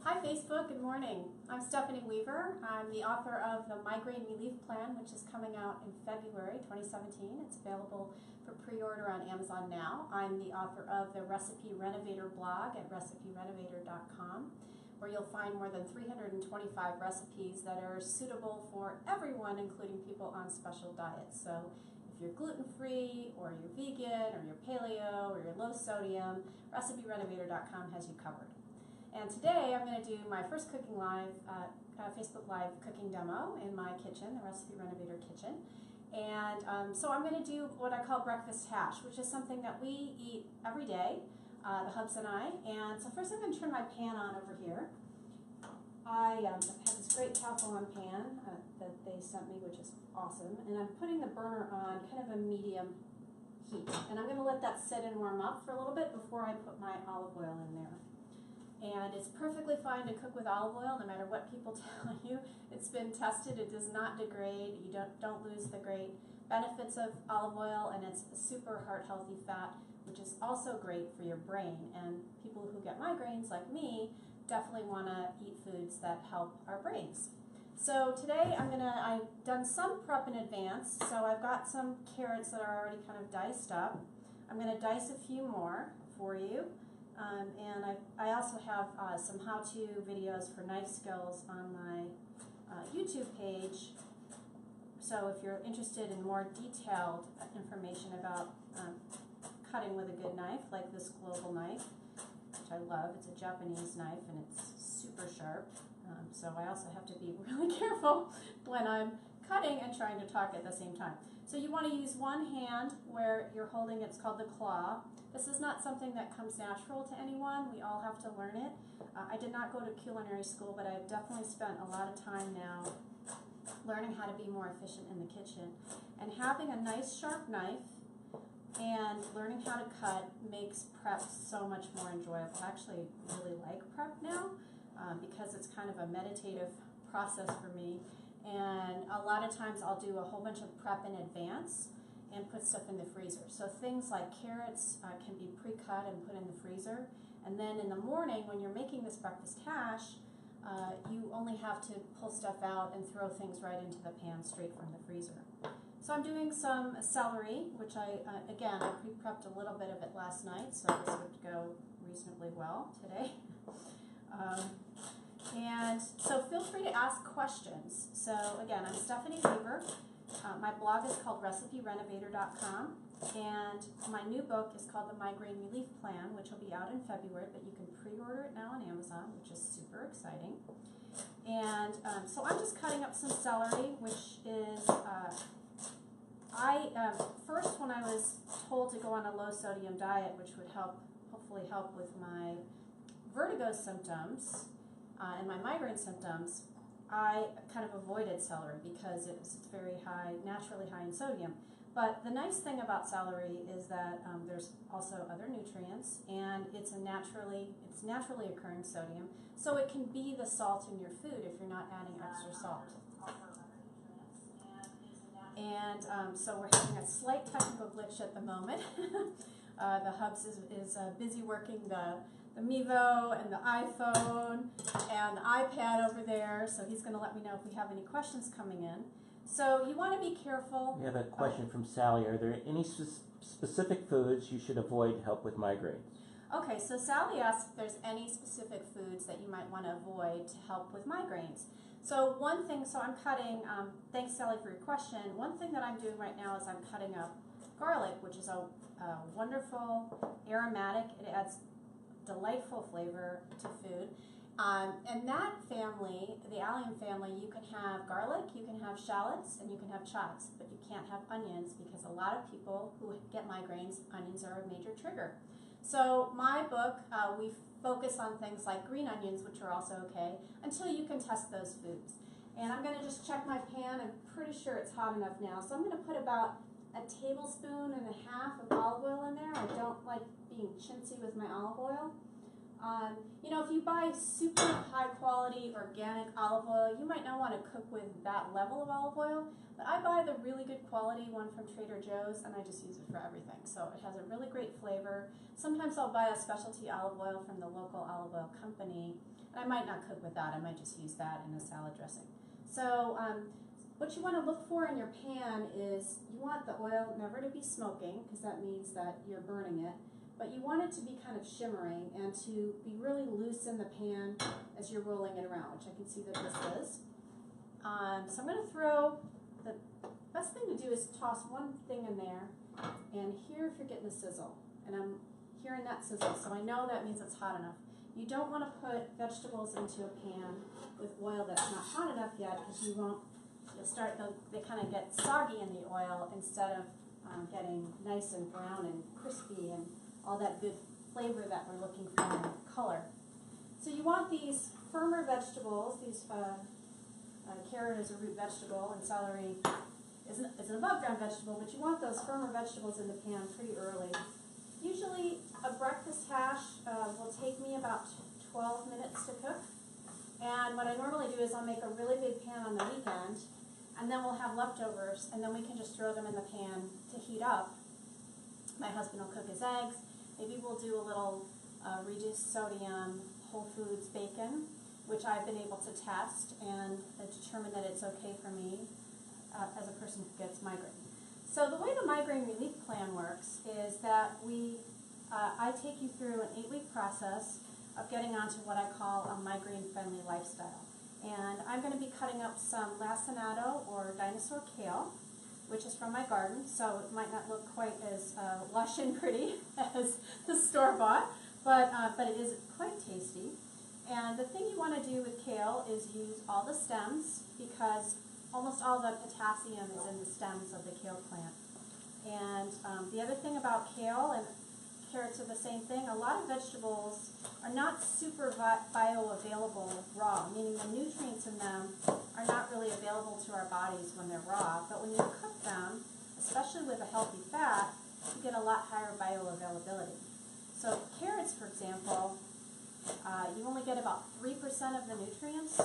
Hi Facebook, good morning. I'm Stephanie Weaver. I'm the author of the Migraine Relief Plan, which is coming out in February 2017. It's available for pre-order on Amazon now. I'm the author of the Recipe Renovator blog at recipirenovator.com, where you'll find more than 325 recipes that are suitable for everyone, including people on special diets. So if you're gluten-free, or you're vegan, or you're paleo, or you're low sodium, recipirenovator.com has you covered. And today I'm going to do my first cooking live, Facebook Live cooking demo in my kitchen, the Recipe Renovator kitchen. And so I'm going to do what I call breakfast hash, which is something that we eat every day, the hubs and I. And so first I'm going to turn my pan on over here. I have this great Teflon pan that they sent me, which is awesome. And I'm putting the burner on kind of a medium heat. And I'm going to let that sit and warm up for a little bit before I put my olive oil in there. And it's perfectly fine to cook with olive oil, no matter what people tell you. It's been tested, it does not degrade, you don't lose the great benefits of olive oil, and it's a super heart-healthy fat, which is also great for your brain. And people who get migraines, like me, definitely want to eat foods that help our brains. So today I've done some prep in advance, so I've got some carrots that are already kind of diced up. I'm going to dice a few more for you. And I also have some how-to videos for knife skills on my YouTube page. So if you're interested in more detailed information about cutting with a good knife, like this global knife, which I love. It's a Japanese knife and it's super sharp. So I also have to be really careful when I'm cutting and trying to talk at the same time. So you want to use one hand where you're holding, it's called the claw. This is not something that comes natural to anyone. We all have to learn it. I did not go to culinary school, but I've definitely spent a lot of time now learning how to be more efficient in the kitchen. And having a nice sharp knife and learning how to cut makes prep so much more enjoyable. I actually really like prep now because it's kind of a meditative process for me. And a lot of times I'll do a whole bunch of prep in advance and put stuff in the freezer. So things like carrots can be pre-cut and put in the freezer. And then in the morning when you're making this breakfast hash, you only have to pull stuff out and throw things right into the pan straight from the freezer. So I'm doing some celery, which again, I pre-prepped a little bit of it last night, so this would go reasonably well today. And so feel free to ask questions. So again, I'm Stephanie Weaver. My blog is called recipirenovator.com, and my new book is called the Migraine Relief Plan, which will be out in February, but you can pre-order it now on Amazon, which is super exciting. And so I'm just cutting up some celery, which is, first when I was told to go on a low sodium diet, which would hopefully help with my vertigo symptoms and my migraine symptoms, I kind of avoided celery because it's very high, naturally high in sodium. But the nice thing about celery is that there's also other nutrients, and it's naturally occurring sodium, so it can be the salt in your food if you're not adding extra salt. And so we're having a slight technical glitch at the moment. The Hubs is busy working the Mevo and the iPhone and the iPad over there, so he's going to let me know if we have any questions coming in. So you want to be careful. We have a question from Sally. Are there any specific foods you should avoid to help with migraines? Okay, so Sally asked if there's any specific foods that you might want to avoid to help with migraines. So one thing, so I'm cutting, thanks Sally for your question, one thing that I'm doing right now is I'm cutting up garlic, which is a wonderful aromatic. It adds delightful flavor to food. And that family, the allium family, you can have garlic, you can have shallots, and you can have chives, but you can't have onions because a lot of people who get migraines, onions are a major trigger. So my book, we focus on things like green onions, which are also okay, until you can test those foods. And I'm going to just check my pan. I'm pretty sure it's hot enough now. So I'm going to put about a tablespoon and a half of olive oil in there. I don't like being chintzy with my olive oil. You know, if you buy super high quality organic olive oil, you might not want to cook with that level of olive oil, but I buy the really good quality one from Trader Joe's and I just use it for everything. So it has a really great flavor. Sometimes I'll buy a specialty olive oil from the local olive oil company, and I might not cook with that. I might just use that in a salad dressing. So what you want to look for in your pan is you want the oil never to be smoking, because that means that you're burning it. But you want it to be kind of shimmering and to be really loose in the pan as you're rolling it around, which I can see that this is. So I'm going to throw, the best thing to do is toss one thing in there and hear if you're getting a sizzle. And I'm hearing that sizzle, so I know that means it's hot enough. You don't want to put vegetables into a pan with oil that's not hot enough yet, because you'll start, they kind of get soggy in the oil instead of getting nice and brown and crispy and all that good flavor that we're looking for in color. So you want these firmer vegetables. These carrot is a root vegetable, and celery is an above ground vegetable, but you want those firmer vegetables in the pan pretty early. Usually a breakfast hash will take me about 12 minutes to cook. And what I normally do is I'll make a really big pan on the weekend, and then we'll have leftovers, and then we can just throw them in the pan to heat up. My husband will cook his eggs. Maybe we'll do a little reduced sodium Whole Foods bacon, which I've been able to test and determine that it's okay for me as a person who gets migraine. So the way the migraine relief plan works is that I take you through an 8-week process of getting onto what I call a migraine-friendly lifestyle. And I'm going to be cutting up some lacinato or dinosaur kale, which is from my garden, so it might not look quite as lush and pretty as the store-bought, but it is quite tasty. And the thing you want to do with kale is use all the stems, because almost all the potassium is in the stems of the kale plant. And the other thing about kale, and carrots are the same thing, a lot of vegetables are not super bioavailable raw, meaning the nutrients in them are not really available to our bodies when they're raw. But when you cook them, especially with a healthy fat, you get a lot higher bioavailability. So carrots, for example, you only get about 3% of the nutrients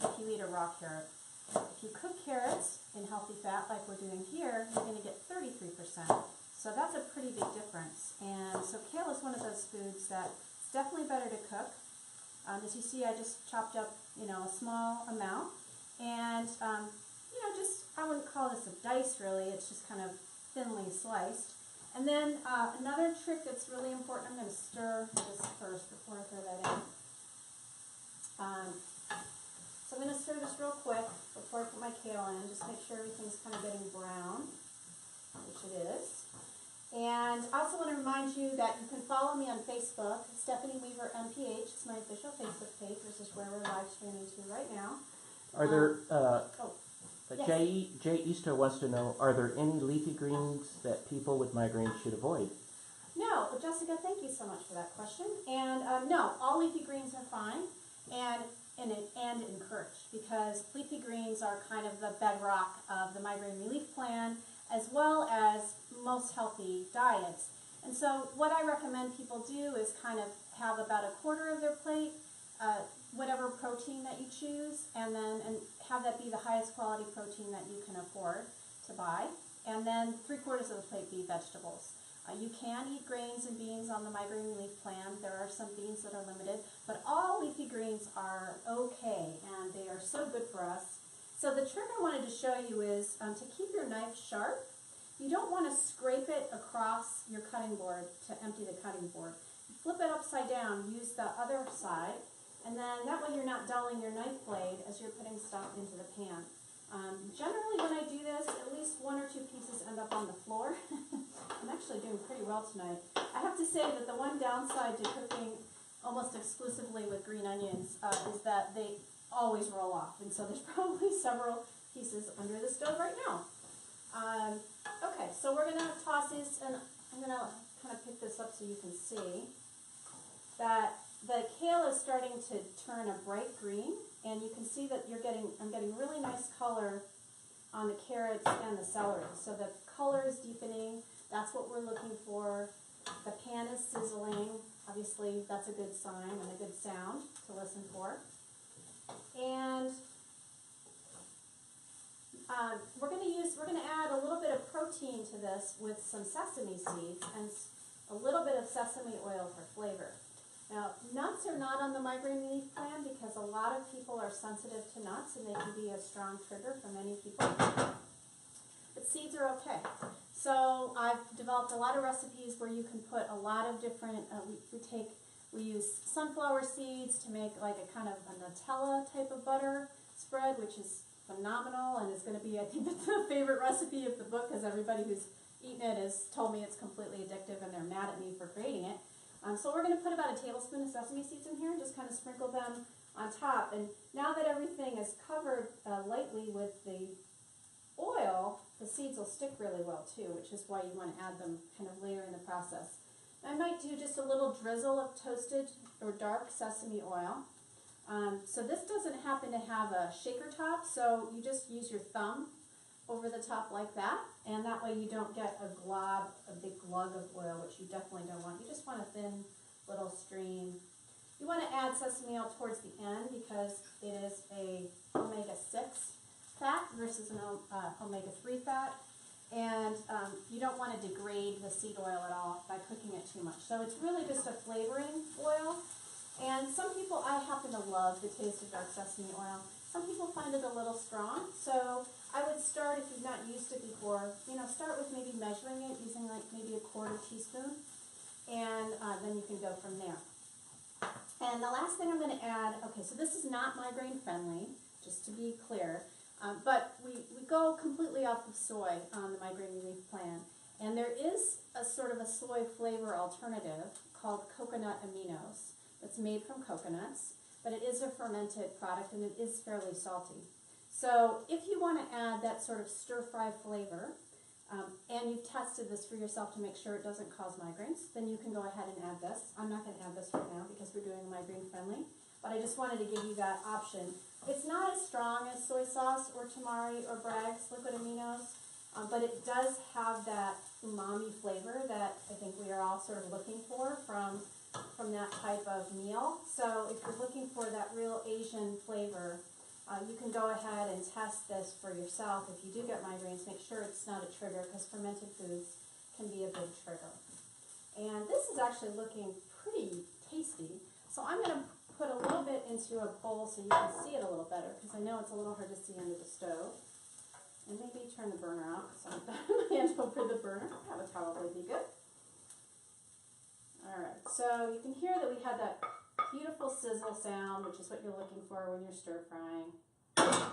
if you eat a raw carrot. If you cook carrots in healthy fat like we're doing here, you're going to get 33%. So that's a pretty big difference. And so kale is one of those foods that it's definitely better to cook. As you see, I just chopped up, a small amount. And, I wouldn't call this a dice really, it's just kind of thinly sliced. And then another trick that's really important, I'm going to stir this first before I throw that in. So I'm going to stir this real quick before I put my kale in, just make sure everything's kind of getting brown, which it is. And I also want to remind you that you can follow me on Facebook, Stephanie Weaver MPH. It's my official Facebook page. This is where we're live streaming to right now. Are there, yes. Jay Easter wants to know, are there any leafy greens that people with migraine should avoid? No, well, Jessica, thank you so much for that question. And no, all leafy greens are fine and encouraged, because leafy greens are kind of the bedrock of the migraine relief plan, as well as most healthy diets. And so what I recommend people do is kind of have about a quarter of their plate, whatever protein that you choose, and have that be the highest quality protein that you can afford to buy, and then 3/4 of the plate be vegetables. You can eat grains and beans on the migraine relief plan. There are some beans that are limited, but all leafy greens are okay, and they are so good for us. So the trick I wanted to show you is to keep your knife sharp. You don't want to scrape it across your cutting board to empty the cutting board. You flip it upside down, use the other side, and then that way you're not dulling your knife blade as you're putting stuff into the pan. Generally when I do this, at least 1 or 2 pieces end up on the floor. I'm actually doing pretty well tonight. I have to say that the one downside to cooking almost exclusively with green onions is that they always roll off, and so there's probably several pieces under the stove right now. Okay, so we're going to toss these, and I'm going to kind of pick this up so you can see that the kale is starting to turn a bright green, and you can see that I'm getting really nice color on the carrots and the celery. So the color is deepening. That's what we're looking for. The pan is sizzling. Obviously, that's a good sign and a good sound to listen for. And we're going to add a little bit of protein to this with some sesame seeds and a little bit of sesame oil for flavor. Now, nuts are not on the migraine relief plan because a lot of people are sensitive to nuts and they can be a strong trigger for many people. But seeds are okay. So I've developed a lot of recipes where you can put a lot of different, we use sunflower seeds to make like a kind of a Nutella type of butter spread, which is phenomenal and is going to be, I think, the favorite recipe of the book because everybody who's eaten it has told me it's completely addictive and they're mad at me for creating it. So we're going to put about a tablespoon of sesame seeds in here and just kind of sprinkle them on top. And now that everything is covered lightly with the oil, the seeds will stick really well too, which is why you want to add them kind of later in the process. I might do just a little drizzle of toasted or dark sesame oil. So this doesn't happen to have a shaker top, so you just use your thumb over the top like that, and that way you don't get a big glug of oil, which you definitely don't want. You just want a thin little stream. You want to add sesame oil towards the end because it is a omega-6 fat versus an omega-3 fat, and you don't want to degrade the seed oil at all by cooking it too much. So it's really just a flavoring oil, and some people, I happen to love the taste of dark sesame oil. Some people find it a little strong, so I would start, if you've not used it before, start with maybe measuring it using like maybe a quarter teaspoon, and then you can go from there. And the last thing I'm going to add, okay, so this is not migraine friendly, just to be clear, but we go completely off of soy on the migraine relief plan, and there is a sort of a soy flavor alternative called coconut Aminos that's made from coconuts, but it is a fermented product and it is fairly salty. So if you want to add that sort of stir-fry flavor, and you've tested this for yourself to make sure it doesn't cause migraines, then you can go ahead and add this. I'm not going to add this right now because we're doing migraine friendly, but I just wanted to give you that option. It's not as strong as soy sauce or tamari or Bragg's liquid aminos, but it does have that umami flavor that I think we are all sort of looking for from that type of meal. So if you're looking for that real Asian flavor, you can go ahead and test this for yourself. If you do get migraines, make sure it's not a trigger because fermented foods can be a big trigger. And this is actually looking pretty tasty. So I'm going to put a little bit into a bowl so you can see it a little better because I know it's a little hard to see under the stove. And maybe turn the burner out so I'm my hand over the burner. That would probably be good. Alright, so you can hear that we had that beautiful sizzle sound, which is what you're looking for when you're stir frying.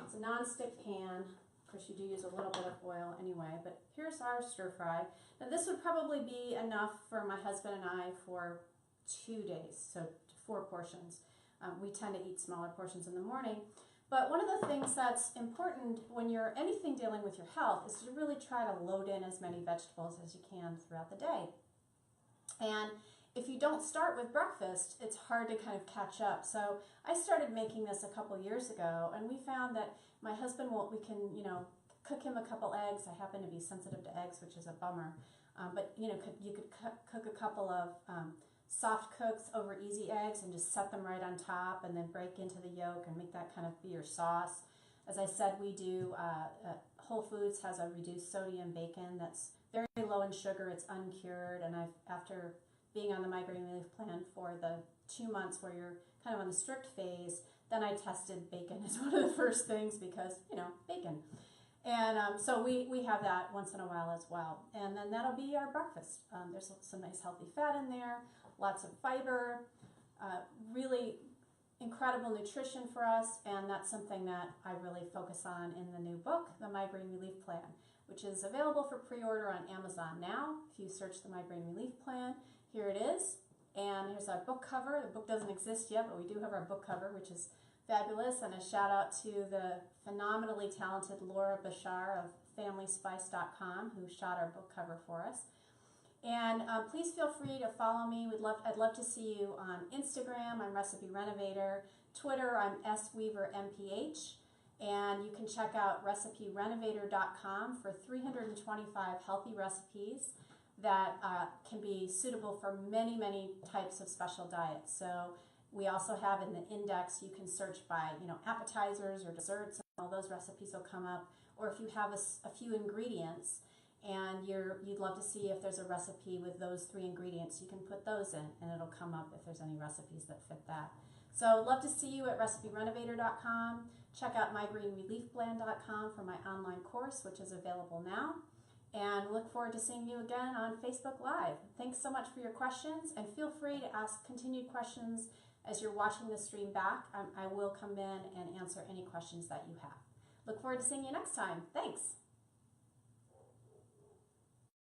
It's a non-stick pan. Of course, you do use a little bit of oil anyway, but here's our stir fry. Now this would probably be enough for my husband and I for 2 days, so 4 portions. We tend to eat smaller portions in the morning. But one of the things that's important when you're anything dealing with your health is to really try to load in as many vegetables as you can throughout the day. And if you don't start with breakfast, it's hard to kind of catch up. So I started making this a couple years ago, and we found that my husband we can, cook him a couple eggs. I happen to be sensitive to eggs, which is a bummer. But you could cook a couple of soft cooks over easy eggs and just set them right on top, and then break into the yolk and make that kind of be your sauce. As I said, we do Whole Foods has a reduced sodium bacon that's very low in sugar. It's uncured, and after being on the migraine relief plan for the 2 months where you're kind of on the strict phase, then I tested bacon as one of the first things because, bacon. And so we have that once in a while as well. And then that'll be our breakfast. There's some nice healthy fat in there, lots of fiber, really incredible nutrition for us, and that's something that I really focus on in the new book, The Migraine Relief Plan, which is available for pre-order on Amazon now. If you search the Migraine Relief Plan, here it is. And here's our book cover. The book doesn't exist yet, but we do have our book cover, which is fabulous. And a shout out to the phenomenally talented Laura Bashar of FamilySpice.com who shot our book cover for us. And please feel free to follow me. I'd love to see you on Instagram. I'm Recipe Renovator. Twitter, I'm SWeaverMPH. And you can check out RecipeRenovator.com for 325 healthy recipes, that can be suitable for many, many types of special diets. So we also have in the index, you can search by, appetizers or desserts, and all those recipes will come up. Or if you have a few ingredients and you'd love to see if there's a recipe with those 3 ingredients, you can put those in and it'll come up if there's any recipes that fit that. So love to see you at recipierenovator.com. Check out migrainereliefplan.com for my online course, which is available now. And look forward to seeing you again on Facebook Live. Thanks so much for your questions, and feel free to ask continued questions as you're watching the stream back. I will come in and answer any questions that you have. Look forward to seeing you next time. Thanks.